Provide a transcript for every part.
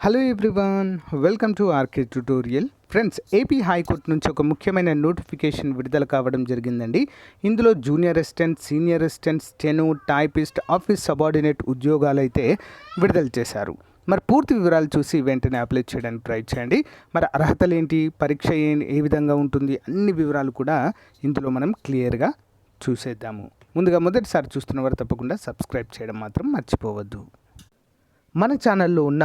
Hello everyone, welcome to RK tutorial. Friends, AP high court నుంచి ఒక ముఖ్యమైన నోటిఫికేషన్ విడుదల కావడం జరిగిందండి. ఇందులో junior assistant, senior assistant, steno, typist, office subordinate ఉద్యోగాలు అయితే విడుదల చేశారు. మరి పూర్తి వివరాలు చూసి వెంటనే అప్లై చేయడానికి ట్రై చేయండి. మరి అర్హతలు ఏంటి, పరీక్ష ఏ విధంగా ఉంటుంది, అన్ని వివరాలు కూడా ఇందులో మనం క్లియర్గా చూసేద్దాము. ముందుగా మొదటిసారి చూస్తున్న వారు తప్పకుండా సబ్స్క్రైబ్ చేయడం మాత్రం మర్చిపోవద్దు. మన ఛానల్లో ఉన్న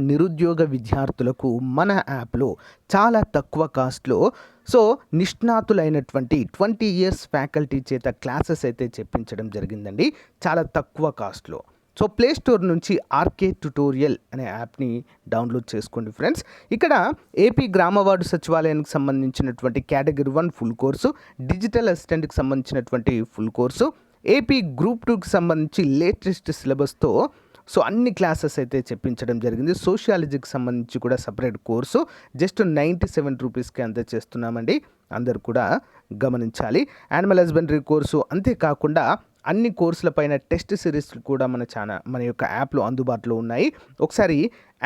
నిరుద్యోగ విద్యార్థులకు మన యాప్లో చాలా తక్కువ కాస్ట్లో నిష్ణాతులైనటువంటి 20 ఇయర్స్ ఫ్యాకల్టీ చేత క్లాసెస్ అయితే చెప్పించడం జరిగిందండి, చాలా తక్కువ కాస్ట్లో. ప్లే స్టోర్ నుంచి ఆర్కే ట్యుటోరియల్ అనే యాప్ని డౌన్లోడ్ చేసుకోండి ఫ్రెండ్స్. ఇక్కడ ఏపీ గ్రామ వార్డు సచివాలయానికి సంబంధించినటువంటి కేటగిరీ 1 ఫుల్ కోర్సు, డిజిటల్ అసిస్టెంట్కి సంబంధించినటువంటి ఫుల్ కోర్సు, ఏపీ గ్రూప్ 2కి సంబంధించి లేటెస్ట్ సిలబస్తో అన్ని క్లాసెస్ అయితే చెప్పించడం జరిగింది. సోషియాలజీకి సంబంధించి కూడా సపరేట్ కోర్సు జస్ట్ 97 రూపీస్కి అంతే చేస్తున్నామండి, అందరు కూడా గమనించాలి. యానిమల్ హస్బెండరీ కోర్సు, అంతేకాకుండా అన్ని కోర్సులపైన టెస్ట్ సిరీస్లు కూడా మన యొక్క యాప్లో అందుబాటులో ఉన్నాయి. ఒకసారి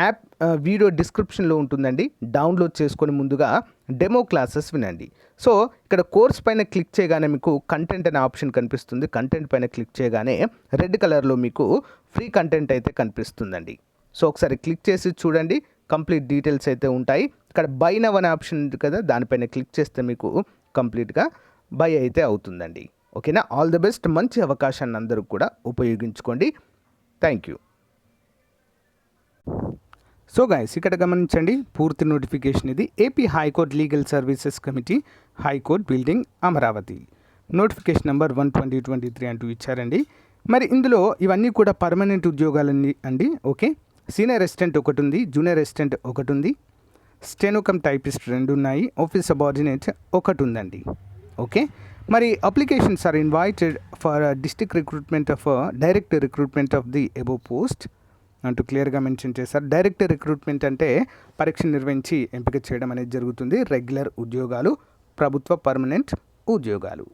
యాప్ వీడియో డిస్క్రిప్షన్లో ఉంటుందండి, డౌన్లోడ్ చేసుకొని ముందుగా డెమో క్లాసెస్ వినండి. ఇక్కడ కోర్స్ పైన క్లిక్ చేయగానే మీకు కంటెంట్ అనే ఆప్షన్ కనిపిస్తుంది. కంటెంట్ పైన క్లిక్ చేయగానే రెడ్ కలర్లో మీకు ఫ్రీ కంటెంట్ అయితే కనిపిస్తుందండి. ఒకసారి క్లిక్ చేసి చూడండి, కంప్లీట్ డీటెయిల్స్ అయితే ఉంటాయి. ఇక్కడ బై నవ్ అనే ఆప్షన్ ఉంది కదా, దానిపైన క్లిక్ చేస్తే మీకు కంప్లీట్గా బై అయితే అవుతుందండి. ఓకేనా, ఆల్ ది బెస్ట్. మంచి అవకాశాన్ని అందరూ కూడా ఉపయోగించుకోండి. Thank you. గైస్, ఇక్కడ గమనించండి, పూర్తి నోటిఫికేషన్ ఇది. AP high court legal services committee, high court building, Amaravati. Notification number 1/2023 అంటూ ఇచ్చారండి. మరి ఇందులో ఇవన్నీ కూడా పర్మనెంట్ ఉద్యోగాలన్నీ అండి. ఓకే, సీనియర్ అసిస్టెంట్ ఒకటి ఉంది, జూనియర్ అసిస్టెంట్ ఒకటి ఉంది, స్టెనోకమ్ టైపిస్ట్ 2 ఉన్నాయి, ఆఫీస్ సబార్డినేట్ ఒకటి ఉందండి. ఓకే, మరి applications are invited for district recruitment of direct recruitment of the above post అంటూ క్లియర్గా మెన్షన్ చేశారు. డైరెక్ట్ రిక్రూట్మెంట్ అంటే పరీక్ష నిర్వహించి ఎంపిక చేయడం అనేది జరుగుతుంది. రెగ్యులర్ ఉద్యోగాలు, ప్రభుత్వ పర్మనెంట్ ఉద్యోగాలు.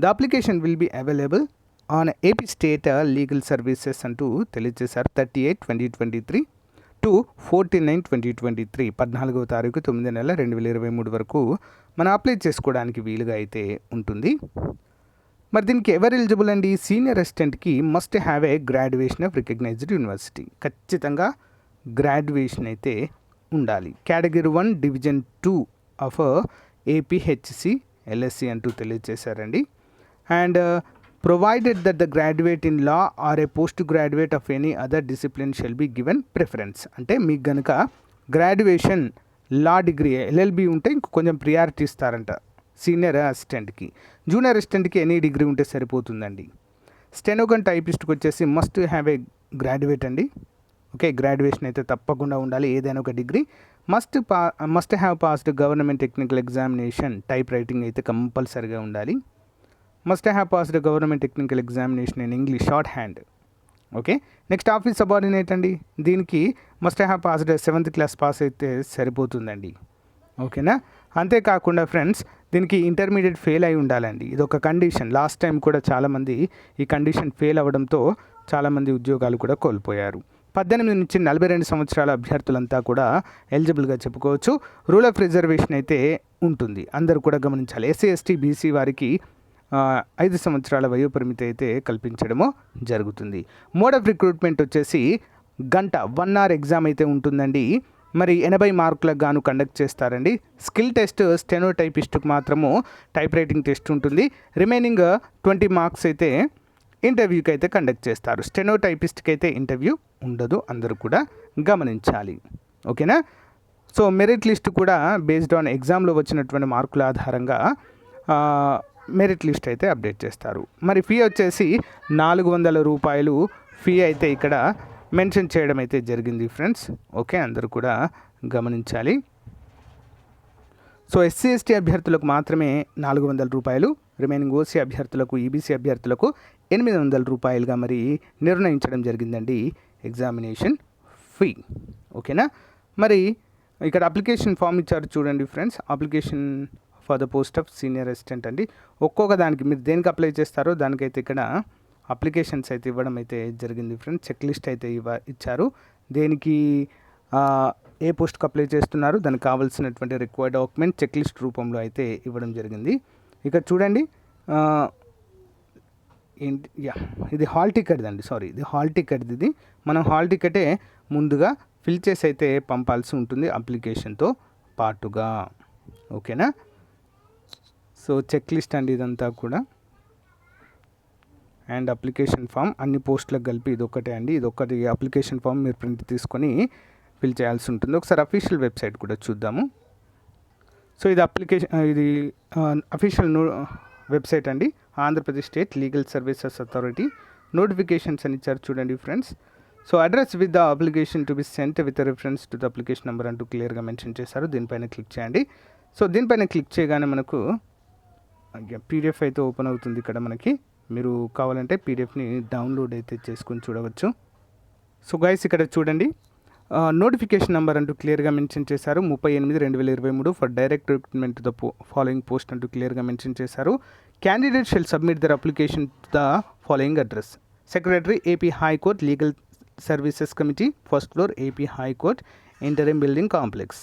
The application will be available on AP state legal services అంటూ తెలియజేశారు. 38/2023 టు 49/2023, 14వ తారీఖు 9వ నెల 2023 వరకు మనం అప్లై చేసుకోవడానికి వీలుగా అయితే ఉంటుంది. మరి దీనికి ఎవరు ఎలిజిబుల్ అండి? సీనియర్ అసిస్టెంట్కి must have a graduation of recognised university, ఖచ్చితంగా గ్రాడ్యుయేషన్ అయితే ఉండాలి. Category 1 division 2 of APHC LSC అంటూ తెలియజేశారండి. And provided that the graduate in law or a post graduate of any other discipline shall be given preference. అంటే మీకు కనుక graduation law degree LLB ఉంటే ఇంక కొంచెం ప్రియారిటీ ఇస్తారంట సీనియర్ అసిస్టెంట్కి. జూనియర్ అసిస్టెంట్కి ఎనీ డిగ్రీ ఉంటే సరిపోతుందండి. స్టెనోకమ్ టైపిస్ట్కి వచ్చేసి మస్ట్ హ్యావ్ ఏ గ్రాడ్యుయేట్ అండి. ఓకే, గ్రాడ్యుయేషన్ అయితే తప్పకుండా ఉండాలి, ఏదైనా ఒక degree. Must have passed government technical examination, type writing అయితే కంపల్సరీగా ఉండాలి. Must have passed government technical examination in English short hand. Okay, next office subordinate అండి. దీనికి must have passed 7th class pass అయితే సరిపోతుందండి. ఓకేనా, అంతేకాకుండా ఫ్రెండ్స్ దీనికి ఇంటర్మీడియట్ ఫెయిల్ అయి ఉండాలండి, ఇది ఒక కండిషన్. లాస్ట్ టైం కూడా చాలామంది ఈ కండిషన్ ఫెయిల్ అవ్వడంతో చాలామంది ఉద్యోగాలు కూడా కోల్పోయారు. 18 నుంచి 42 సంవత్సరాల అభ్యర్థులంతా కూడా ఎలిజిబుల్గా చెప్పుకోవచ్చు. రూల్ ఆఫ్ రిజర్వేషన్ అయితే ఉంటుంది, అందరూ కూడా గమనించాలి. ఎస్సీ ఎస్టీ బీసీ వారికి 5 సంవత్సరాల వయోపరిమితి అయితే కల్పించడము జరుగుతుంది. మోడ్ ఆఫ్ రిక్రూట్మెంట్ వచ్చేసి గంట 1 hour ఎగ్జామ్ అయితే ఉంటుందండి. మరి 80 మార్కులకు గాను కండక్ట్ చేస్తారండి. స్కిల్ టెస్ట్ స్టెనో టైపిస్ట్కి మాత్రము టైప్ రైటింగ్ టెస్ట్ ఉంటుంది. రిమైనింగ్ 20 మార్క్స్ అయితే ఇంటర్వ్యూకి అయితే కండక్ట్ చేస్తారు. స్టెనో టైపిస్ట్కి అయితే ఇంటర్వ్యూ ఉండదు, అందరూ కూడా గమనించాలి. ఓకేనా, మెరిట్ లిస్ట్ కూడా బేస్డ్ ఆన్ ఎగ్జామ్లో వచ్చినటువంటి మార్కుల ఆధారంగా మెరిట్ లిస్ట్ అయితే అప్డేట్ చేస్తారు. మరి ఫీ వచ్చేసి 400 రూపాయలు ఫీ అయితే ఇక్కడ మెన్షన్ చేయడం అయితే జరిగింది ఫ్రెండ్స్. ఓకే, అందరూ కూడా గమనించాలి. ఎస్సీ ఎస్టీ అభ్యర్థులకు మాత్రమే 400 రూపాయలు, రిమైనింగ్ ఓసీ అభ్యర్థులకు, ఈబీసీ అభ్యర్థులకు 800 రూపాయలుగా మరి నిర్ణయించడం జరిగిందండి ఎగ్జామినేషన్ ఫీ. ఓకేనా, మరి ఇక్కడ అప్లికేషన్ ఫామ్ ఇచ్చారు చూడండి friends. Application for the post of senior assistant అండి. ఒక్కొక్క దానికి మీరు దేనికి అప్లై చేస్తారో దానికైతే ఇక్కడ అప్లికేషన్స్ అయితే ఇవ్వడం అయితే జరిగింది ఫ్రెండ్స్. చెక్ లిస్ట్ అయితే ఇచ్చారు, దేనికి ఏ పోస్ట్కి అప్లై చేస్తున్నారు, దానికి కావాల్సినటువంటి రిక్వైర్డ్ డాక్యుమెంట్ చెక్ లిస్ట్ రూపంలో అయితే ఇవ్వడం జరిగింది. ఇక చూడండి ఏంటి ఇది హాల్ టికెట్ అండి, ఇది హాల్ టికెట్. ఇది మనం హాల్ టికెటే ముందుగా ఫిల్ చేసి అయితే పంపాల్సి ఉంటుంది అప్లికేషన్తో పాటుగా. ఓకేనా? సో చెక్ లిస్ట్ అండి ఇదంతా కూడా. అండ్ అప్లికేషన్ ఫామ్ అన్ని పోస్టులకు కలిపి ఇదొక్కటే అండి. ఇదొక్కటి అప్లికేషన్ ఫామ్ మీరు ప్రింట్ తీసుకొని ఫిల్ చేయాల్సి ఉంటుంది. ఒకసారి అఫీషియల్ వెబ్సైట్ కూడా చూద్దాము. సో ఇది అఫీషియల్ వెబ్సైట్ అండి, Andhra Pradesh state legal services authority notifications అని ఇచ్చారు చూడండి friends. So address with the application to be sent with reference to the application number అంటూ క్లియర్గా మెన్షన్ చేశారు. దీనిపైన క్లిక్ చేయండి. సో దీనిపైన క్లిక్ చేయగానే మనకు పీడిఎఫ్ అయితే ఓపెన్ అవుతుంది. ఇక్కడ మనకి మీరు కావాలంటే పీడిఎఫ్ని డౌన్లోడ్ అయితే చేసుకొని చూడవచ్చు. సో గైస్ ఇక్కడ చూడండి నోటిఫికేషన్ నెంబర్ అంటూ క్లియర్గా మెన్షన్ చేశారు. 38/2023 for direct recruitment to the following post అంటూ క్లియర్గా మెన్షన్ చేశారు. Candidate shall submit their application to the following address: secretary AP high court legal services committee, first floor, AP high court interim building complex,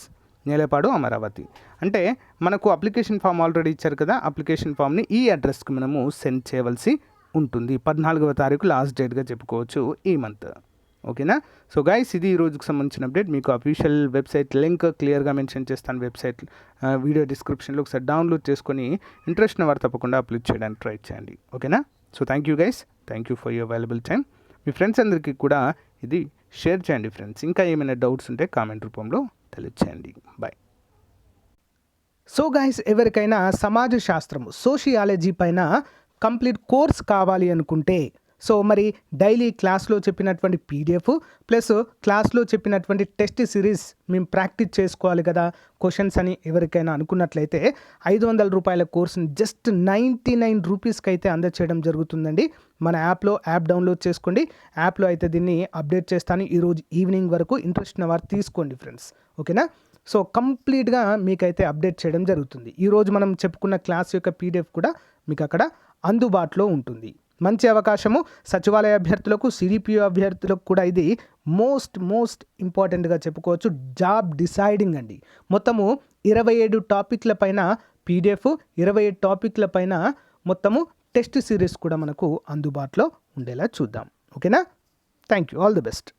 Nelapadu, Amaravati. అంటే మనకు application form already ఇచ్చారు కదా, application ఫామ్ని ఈ అడ్రస్కి మనము సెండ్ చేయవలసి ఉంటుంది. 14వ తారీఖు లాస్ట్ డేట్గా చెప్పుకోవచ్చు ఈ మంత్. ఓకేనా? సో గైస్ ఇది ఈ రోజుకి సంబంధించిన అప్డేట్. మీకు అఫీషియల్ వెబ్సైట్ లింక్ క్లియర్గా మెన్షన్ చేస్తాను వెబ్సైట్ వీడియో డిస్క్రిప్షన్లో. ఒకసారి డౌన్లోడ్ చేసుకొని ఇంట్రెస్ట్ ఉన్న వారు తప్పకుండా అప్లోడ్ చేయడానికి ట్రై చేయండి. ఓకేనా? So thank you guys, thank you for your available time. Me friends అందరికీ కూడా ఇది షేర్ చేయండి ఫ్రెండ్స్. ఇంకా ఏమైనా డౌట్స్ ఉంటే కామెంట్ రూపంలో తెలియచేయండి. బాయ్. సో గైస్ ఎవరికైనా సమాజ శాస్త్రము సోషియాలజీ పైన కంప్లీట్ కోర్స్ కావాలి అనుకుంటే, సో మరి డైలీ క్లాస్లో చెప్పినటువంటి పీడిఎఫ్ ప్లస్ క్లాస్లో చెప్పినటువంటి టెస్ట్ సిరీస్ మేము ప్రాక్టీస్ చేసుకోవాలి కదా క్వశ్చన్స్ అని ఎవరికైనా అనుకున్నట్లయితే 500 రూపాయల కోర్సుని జస్ట్ 99 రూపీస్కి అయితే అందచేయడం జరుగుతుందండి. మన యాప్ డౌన్లోడ్ చేసుకోండి. యాప్లో అయితే దీన్ని అప్డేట్ చేస్తాను ఈరోజు ఈవినింగ్ వరకు. ఇంట్రెస్ట్ ఉన్న వారు తీసుకోండి ఫ్రెండ్స్. ఓకేనా? సో కంప్లీట్గా మీకైతే అప్డేట్ చేయడం జరుగుతుంది. ఈరోజు మనం చెప్పుకున్న క్లాస్ యొక్క పీడిఎఫ్ కూడా మీకు అక్కడ అందుబాటులో ఉంటుంది. మంచి అవకాశము సచివాలయ అభ్యర్థులకు, సిడిపిఓ అభ్యర్థులకు కూడా ఇది మోస్ట్ ఇంపార్టెంట్గా చెప్పుకోవచ్చు. జాబ్ డిసైడింగ్ అండి. మొత్తము 27 టాపిక్ల పైన పీడిఎఫ్, 27 టాపిక్ల పైన మొత్తము టెస్ట్ సిరీస్ కూడా మనకు అందుబాటులో ఉండేలా చూద్దాం. ఓకేనా? Thank you. All the best.